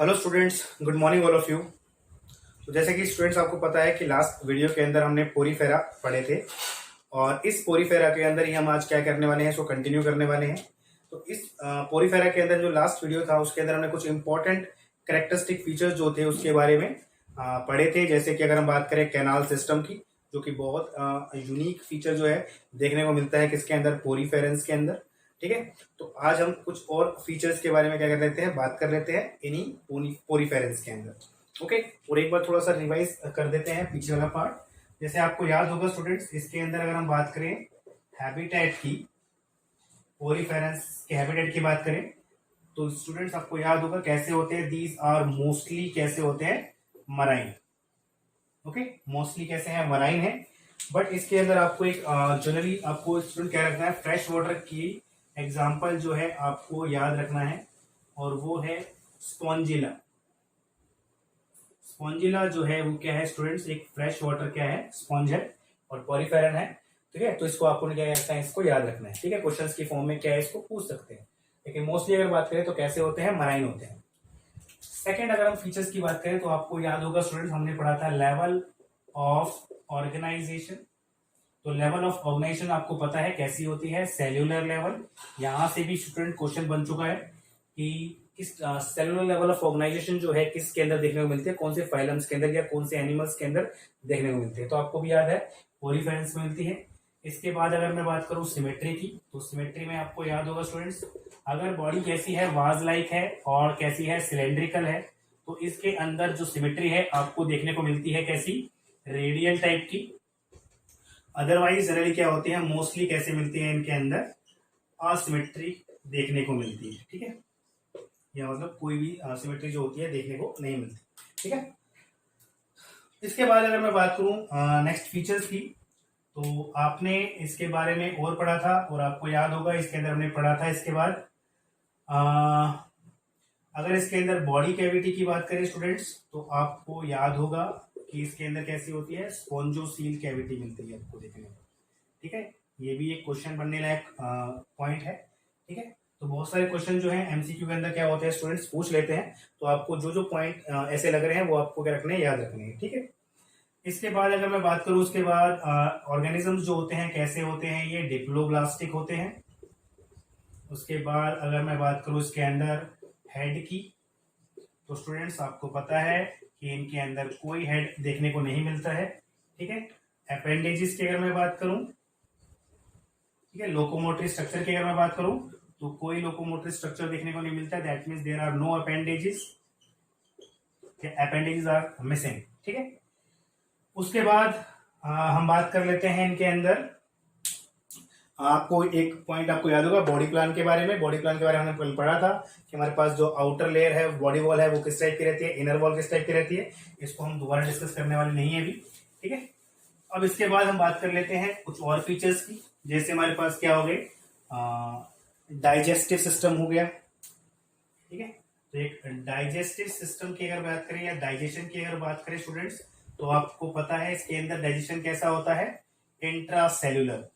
Hello students, good morning all of you. तो जैसे कि स्टूडेंट्स आपको पता है कि लास्ट वीडियो के अंदर हमने पोरीफेरा पढ़े थे और इस पोरीफेरा के अंदर ही हम आज क्या करने वाले हैं, इसको कंटिन्यू करने वाले हैं। तो इस पोरीफेरा के अंदर जो लास्ट वीडियो था उसके अंदर हमने कुछ इंपॉर्टेंट कैरेक्टरिस्टिक फीचर्स जो थे उसके बारे में पढ़े थे। जैसे कि अगर हम बात करें कैनाल सिस्टम की, जो कि बहुत यूनिक फीचर जो है देखने को मिलता है किसके अंदर, पोरीफेरेंस के अंदर। ठीक है, तो आज हम कुछ और फीचर्स के बारे में क्या कर लेते हैं, बात कर लेते हैं इन्हीं पोरीफेरेंस के अंदर। ओके, और एक बार थोड़ा सा रिवाइज कर देते हैं पीछे वाला पार्ट। जैसे आपको याद होगा स्टूडेंट्स, इसके अंदर अगर हम बात करें हैबिटेट की, पोरीफेरेंस के हैबिटेट की बात करें तो स्टूडेंट्स आपको याद होगा कैसे होते हैं, दीज आर मोस्टली कैसे होते हैं, मराइन। ओके, मोस्टली कैसे हैं, मराइन है। बट इसके अंदर आपको एक जनरली आपको स्टूडेंट क्या रखना है, फ्रेश वाटर की एग्जाम्पल जो है आपको याद रखना है और वो है स्पॉन्जिला। स्पॉन्जिला जो है वो क्या है स्टूडेंट्स, एक फ्रेश वाटर क्या है, स्पॉन्ज है और पोरीफेरन है। ठीक है, तो इसको आपको क्या करना है, इसको याद रखना है। ठीक है, क्वेश्चंस की फॉर्म में क्या है इसको पूछ सकते हैं, लेकिन मोस्टली अगर बात करें तो कैसे होते हैं, मराइन होते हैं। सेकेंड, अगर हम फीचर्स की बात करें तो आपको याद होगा स्टूडेंट्स, हमने पढ़ा था लेवल ऑफ ऑर्गेनाइजेशन। तो लेवल ऑफ ऑर्गेनाइजेशन आपको पता है कैसी होती है, सेल्यूलर लेवल। यहां से भी स्टूडेंट क्वेश्चन बन चुका है कि किस सेल्यूलर लेवल ऑफ ऑर्गेनाइजेशन जो है किसके अंदर देखने को मिलती है, कौन से फाइलम्स के अंदर या कौन से एनिमल्स के अंदर देखने को मिलती है। तो आपको भी याद है पोरीफेरेंस में मिलती है। इसके बाद अगर मैं बात करूं सिमेट्री की, तो सिमेट्री में आपको याद होगा स्टूडेंट्स, अगर बॉडी कैसी है, वाज लाइक है और कैसी है, सिलेंड्रिकल है, तो इसके अंदर जो सिमेट्री है आपको देखने को मिलती है कैसी, रेडियल टाइप की। अदरवाइज जनरली क्या होती है, मोस्टली कैसे मिलती है, इनके अंदर असिमेट्री देखने को मिलती है। ठीक है, या मतलब कोई भी असिमेट्री जो होती है देखने को नहीं मिलती। ठीक है, इसके बाद अगर मैं बात करूं नेक्स्ट फीचर्स की, तो आपने इसके बारे में और पढ़ा था और आपको याद होगा इसके अंदर हमने पढ़ा था। इसके बाद अगर इसके अंदर बॉडी कैविटी की बात करें स्टूडेंट्स, तो आपको याद होगा कि इसके अंदर कैसी होती है, स्पॉन्जोसील कैविटी मिलती है आपको देखने को। ठीक है, ये भी एक क्वेश्चन बनने लायक पॉइंट है। ठीक है, तो बहुत सारे क्वेश्चन जो है एमसीक्यू के अंदर क्या होते हैं स्टूडेंट्स पूछ लेते हैं, तो आपको जो जो पॉइंट ऐसे लग रहे हैं वो आपको क्या रखने हैं, याद रखने हैं। ठीक है, इसके बाद अगर मैं बात करूं, उसके बाद ऑर्गेनिजम्स जो होते हैं कैसे होते हैं, ये डिप्लोब्लास्टिक होते हैं। उसके बाद अगर मैं बात करूं इसके अंदर हेड की, तो स्टूडेंट्स आपको पता है कि इनके अंदर कोई हेड देखने को नहीं मिलता है। ठीक है, अपेंडेजेस की अगर मैं बात करूं, ठीक है, लोकोमोटरी स्ट्रक्चर की अगर मैं बात करूं तो कोई लोकोमोटरी स्ट्रक्चर देखने को नहीं मिलता है, that means there are no appendages, appendages are missing. ठीक है, उसके बाद हम बात कर लेते हैं इनके अंदर, आपको एक पॉइंट आपको याद होगा बॉडी प्लान के बारे में। बॉडी प्लान के बारे में हमने पढ़ा था कि हमारे पास जो आउटर लेयर है, बॉडी वॉल है, वो किस टाइप की रहती है, इनर वॉल किस टाइप की रहती है। इसको हम दोबारा डिस्कस करने वाले नहीं है अभी। ठीक है, अब इसके बाद हम बात कर लेते हैं कुछ और फीचर्स की। जैसे हमारे पास क्या हो गए, डाइजेस्टिव सिस्टम हो गया। ठीक है, तो एक डाइजेस्टिव सिस्टम की अगर बात करें या डाइजेशन की अगर बात करें स्टूडेंट्स, तो आपको पता है इसके अंदर डाइजेशन कैसा होता है, इंट्रासेल्यूलर।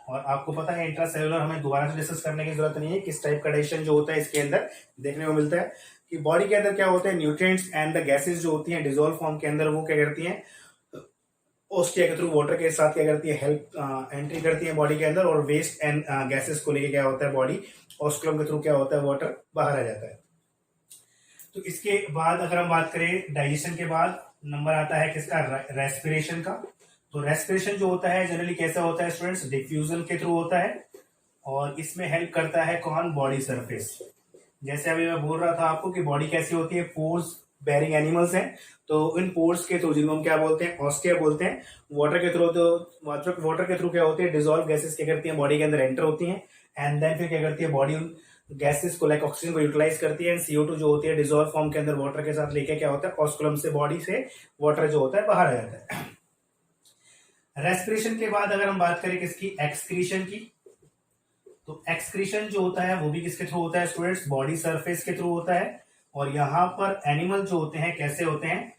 और आपको पता है इंट्रासेल्यूलर हमें दोबारा से डिस्कस करने की जरूरत नहीं है, किस टाइप का डाइजेशन जो होता है इसके अंदर देखने को मिलता है। कि बॉडी के अंदर क्या होता है, न्यूट्रिएंट्स एंड द गैसेस जो होती हैं डिजोल्व फॉर्म के अंदर, वो क्या करती हैं, ओस्टिया के थ्रू वाटर के साथ क्या करती है, हेल्प एंट्री करती है बॉडी के अंदर, और वेस्ट एंड गैसेस को लेके क्या होता है, बॉडी ऑस्कुलम के थ्रू क्या होता है, वाटर बाहर आ जाता है। तो इसके बाद अगर हम बात करें डाइजेशन के बाद, नंबर आता है किसका, रेस्पिरेशन का। तो रेस्पिरेशन जो होता है जनरली कैसा होता है स्टूडेंट्स, डिफ्यूजन के थ्रू होता है और इसमें हेल्प करता है कौन, बॉडी सरफेस। जैसे अभी मैं बोल रहा था आपको कि बॉडी कैसी होती है, पोर्स बेरिंग एनिमल्स हैं, तो इन पोर्स के थ्रू, जिनको हम क्या बोलते हैं, ऑस्टिया बोलते हैं, वाटर के थ्रू, तो वाटर के थ्रू क्या होती है, डिजोल्व गैसेस क्या करती है, बॉडी के अंदर एंटर होती हैं एंड देन फिर क्या करती है, बॉडी उन गैसेस को लाइक ऑक्सीजन को यूटिलाइज करती है। CO2 जो होती है डिजोल्व फॉर्म के अंदर वाटर के साथ लेके क्या होता है, ऑस्कुलम से बॉडी से वाटर जो होता है बाहर आ जाता है। रेस्पिरेशन के बाद अगर हम बात करें किसकी, एक्सक्रीशन की, तो एक्सक्रीशन जो होता है वो भी किसके थ्रू होता है स्टूडेंट्स, बॉडी सरफेस के थ्रू होता है। और यहां पर एनिमल जो होते हैं कैसे होते हैं,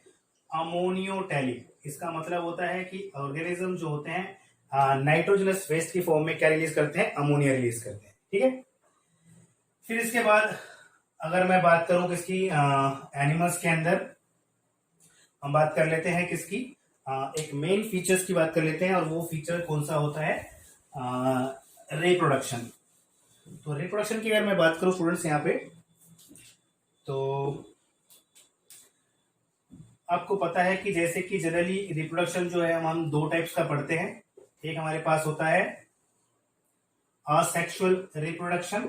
अमोनियोटेलिक। इसका मतलब होता है कि ऑर्गेनिज्म जो होते हैं नाइट्रोजनस वेस्ट की फॉर्म में क्या रिलीज करते हैं, अमोनिया रिलीज करते हैं। ठीक है, फिर इसके बाद अगर मैं बात करूं किसकी, एनिमल्स के अंदर हम बात कर लेते हैं किसकी, एक मेन फीचर्स की बात कर लेते हैं, और वो फीचर कौन सा होता है, रिप्रोडक्शन। तो रिप्रोडक्शन की अगर मैं बात करूं स्टूडेंट्स यहाँ पे, तो आपको पता है कि जैसे कि जनरली रिप्रोडक्शन जो है हम दो टाइप्स का पढ़ते हैं। एक हमारे पास होता है असेक्सुअल रिप्रोडक्शन,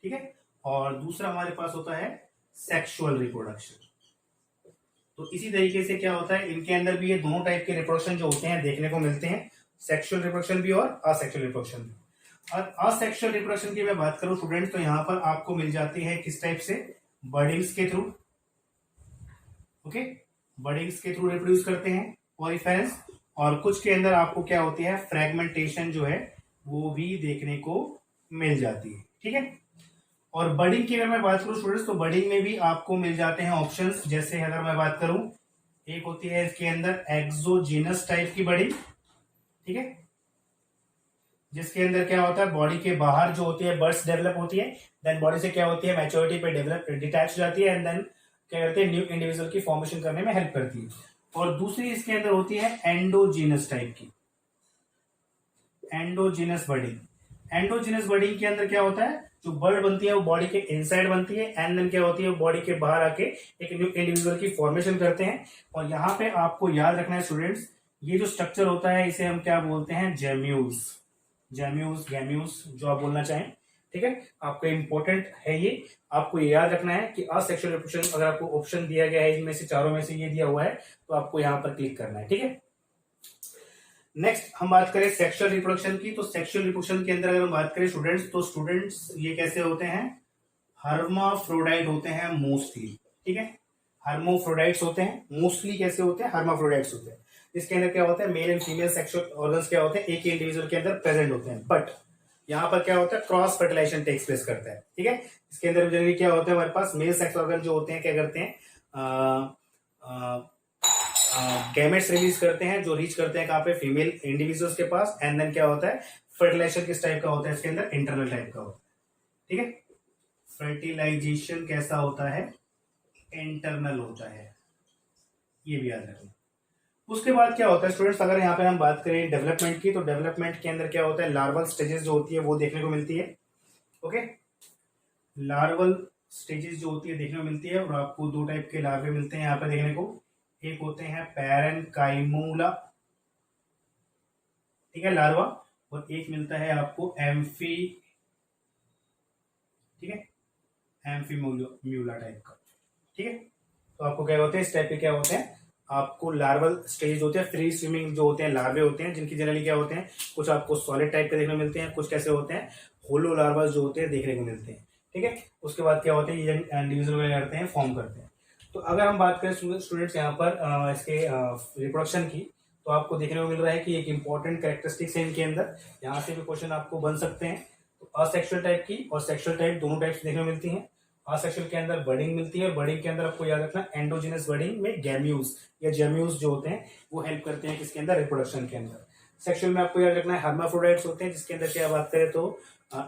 ठीक है, और दूसरा हमारे पास होता है सेक्सुअल रिप्रोडक्शन। तो इसी तरीके से क्या होता है, इनके अंदर भी ये दोनों टाइप के रिप्रोडक्शन जो होते हैं देखने को मिलते हैं, सेक्सुअल रिप्रोडक्शन भी और असेक्सुअल रिप्रोडक्शन भी। और असेक्सुअल रिप्रोडक्शन की मैं बात करूं स्टूडेंट, तो यहां पर आपको मिल जाती है किस टाइप से, बर्डिंग्स के थ्रू, ओके, बर्डिंग्स के थ्रू रिप्रोड्यूस करते हैं पॉलीफेरेंस, और कुछ के अंदर आपको क्या होती है, फ्रेगमेंटेशन जो है वो भी देखने को मिल जाती है, ठीक है। और बर्डिंग की अगर मैं बात करूं स्टूडेंट्स, तो बर्डिंग में भी आपको मिल जाते हैं ऑप्शंस। जैसे अगर मैं बात करूं, एक होती है इसके अंदर एक्सोजीनस टाइप की बर्डिंग, ठीक है, जिसके अंदर क्या होता है, बॉडी के बाहर जो होती है बर्ड्स डेवलप होती है, देन बॉडी से क्या होती है, मैच्योरिटी पे डेवलप डिटैच हो जाती है, एंड देन क्या करते हैं, न्यू इंडिविजुअल की फॉर्मेशन करने में हेल्प करती है। और दूसरी इसके अंदर होती है एंडोजीनस टाइप की, एंडोजीनस बर्डिंग। एंडोजीनस बर्डिंग के अंदर क्या होता है, जो बर्ड बनती है वो बॉडी के इनसाइड बनती है, एंड देन क्या होती है, बॉडी के बाहर आके एक न्यू इंडिविजुअल की फॉर्मेशन करते हैं। और यहाँ पे आपको याद रखना है स्टूडेंट्स, ये जो स्ट्रक्चर होता है इसे हम क्या बोलते हैं, जेम्यूज, जेम्यूज, गैम्यूज, जो आप बोलना चाहें, ठीक है। आपको इंपॉर्टेंट है ये, आपको ये याद रखना है कि असेक्सुअल रिप्रोडक्शन, अगर आपको ऑप्शन दिया गया है इनमें से चारों में से ये दिया हुआ है, तो आपको यहाँ पर क्लिक करना है, ठीक है। नेक्स्ट हम बात करें सेक्सुअल रिप्रोडक्शन की, तो सेक्सुअल रिप्रोडक्शन के अंदर अगर हम बात करें स्टूडेंट्स, तो स्टूडेंट्स ये कैसे होते हैं, हर्माफ्रोडाइट होते हैं मोस्टली, ठीक है, हर्माफ्रोडाइट्स होते हैं मोस्टली। कैसे होते हैं, हर्माफ्रोडाइट्स होते हैं, इसके अंदर क्या होता है, male and female sexual organs क्या होते हैं, एक ही इंडिविजुअल के अंदर प्रेजेंट होते हैं, बट यहाँ पर क्या होता है, क्रॉस फर्टिलाइजेशन टेक्स प्लेस करता है, ठीक है। इसके अंदर जनरली क्या होता है, हमारे पास मेल सेक्स ऑर्गन जो होते हैं क्या करते हैं, गैमेट्स रिलीज करते हैं, जो रीच करते हैं कहाँ पे, फीमेल इंडिविजुअल्स के पास, एंड देन क्या होता है, फर्टिलाइजेशन किस टाइप का होता है, इसके अंदर इंटरनल टाइप का होता है, ठीक है। फर्टिलाइजेशन कैसा होता है, इंटरनल होता है, ये भी याद रखना। उसके बाद क्या होता है स्टूडेंट्स, अगर यहाँ पे हम बात करें डेवलपमेंट की, तो डेवलपमेंट के अंदर क्या होता है, लार्वल स्टेजेस जो होती है वो देखने को मिलती है, ओके, लार्वल स्टेजेस जो होती है देखने को मिलती है। और आपको दो टाइप के लार्वे मिलते हैं यहाँ पे देखने को, एक होते हैं पैरेनकाइमूला, ठीक है, लार्वा, और एक मिलता है आपको एम्फी, ठीक है, एम्फीम्यूला टाइप का, ठीक है। तो आपको क्या होते हैं, इस टाइप के क्या होते हैं, आपको लार्वल स्टेज होते हैं, फ्री स्विमिंग जो होते हैं लार्वे होते हैं, जिनकी जनरली क्या होते हैं, कुछ आपको सॉलिड टाइप के देखने को मिलते हैं, कुछ कैसे होते हैं, होलो लार्वा जो होते हैं देखने को मिलते हैं, ठीक है। उसके बाद क्या होते हैं, ये इंडिविजुअल करते हैं, फॉर्म करते हैं। तो अगर हम बात करें स्टूडेंट्स यहाँ पर इसके रिप्रोडक्शन की, तो आपको देखने को मिल रहा है कि एक इंपॉर्टेंट कैरेक्टरिस्टिक्स है इनके अंदर, यहाँ से भी क्वेश्चन आपको बन सकते हैं। तो असेक्सुअल टाइप की और सेक्सुअल टाइप दोनों टाइप्स देखने को मिलती हैं। असेक्सुअल के अंदर बर्डिंग मिलती है, और बर्डिंग के अंदर आपको याद रखना, एंडोजिनस बर्डिंग में गैम्यूज या जेम्यूज जो होते हैं वो हेल्प करते हैं किसके अंदर, रिप्रोडक्शन के अंदर। सेक्सुअल में आपको याद रखना है हर्माफ्रोडाइट्स होते हैं, जिसके अंदर क्या बात करें तो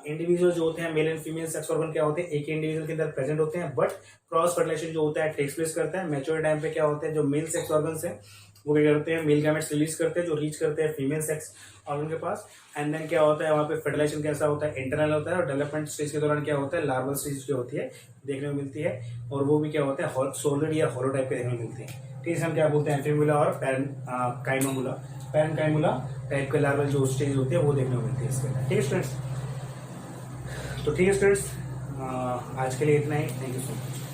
इंडिविजुअल जो होते हैं male and female sex organ क्या होते हैं, एक ही इंडिविजुअल के अंदर प्रेजेंट होते हैं, बट क्रॉस फर्टिलाइजेशन जो होता है टेक्स प्लेस करता है। मैच्योर टाइम पे क्या होते हैं, जो मेल सेक्स ऑर्गन्स है वो क्या करते हैं, मेल गैमेट्स रिलीज करते हैं, जो रीच करते हैं फीमेल सेक्स ऑर्गन के पास, एंड देन क्या होता है वहां पे फर्टिलाइजेशन कैसा होता है, इंटरनल होता है, और डेवलपमेंट स्टेज के दौरान क्या होता है, लार्वल स्टेज जो होती है देखने को मिलती है, और वो भी क्या होता है, सॉलिड या होलो टाइप के देखने को मिलते हैं, ठीक है। हम क्या बोलते हैं, एम्फीम्यूला और पैरेनकाइमूला टाइप के लार्वल जो स्टेज होती है वो देखने को मिलती है इसके अंदर, ठीक है स्टूडेंट्स। तो ठीक है स्टूडेंट्स, आज के लिए इतना ही, थैंक यू सो मच।